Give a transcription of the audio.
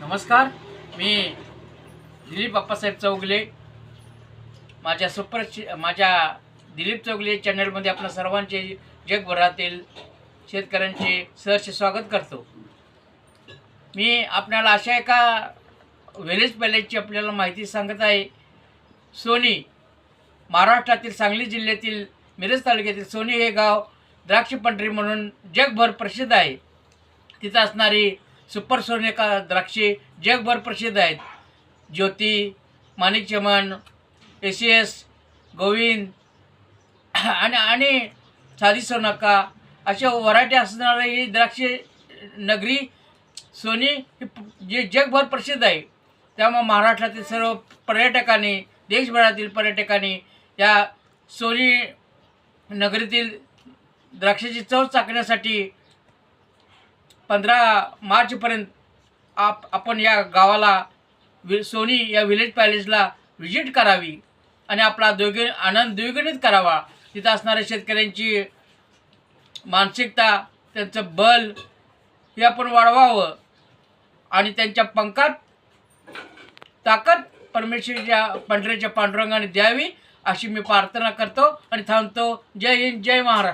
नमस्कार, मी दिलीप अप्पासाहेब चौगले. माझ्या दिलीप चौगले चॅनलमध्ये आपल्या सर्वांचे जगभरातील शेतकऱ्यांचे सहर्ष स्वागत करतो. मी आपल्याला अशा एका व्हिलेज पॅलेसची आपल्याला माहिती सांगत आहे. सोनी, महाराष्ट्रातील सांगली जिल्ह्यातील मिरज तालुक्यातील सोनी हे गाव द्राक्ष पंढरी म्हणून जगभर प्रसिद्ध आहे. तिथं असणारी सुपर सोनेका द्राक्षे जगभर प्रसिद्ध आहेत. ज्योती, माणिक चमन, एसीएस, गोविंद आणि साधी सोनाका अशा व्हरायटी असणारी ही द्राक्षे नगरी सोनी ही जे जगभर प्रसिद्ध आहे. त्यामुळे महाराष्ट्रातील सर्व पर्यटकांनी, देशभरातील पर्यटकांनी या सोनी नगरीतील द्राक्षाची चव चाखण्यासाठी 15 मार्चपर्यंत आपण या गावाला सोनी या व्हिलेज पॅलेसला व्हिजिट करावी आणि आपला आनंद द्विगुणित करावा. तिथं असणाऱ्या शेतकऱ्यांची मानसिकता, त्यांचं बल हे आपण वाढवावं आणि त्यांच्या पंखात ताकद परमेश्वरीच्या पंढरीच्या पांडुरंगाने द्यावी अशी मी प्रार्थना करतो आणि थांबतो. जय हिंद, जय महाराष्ट्र.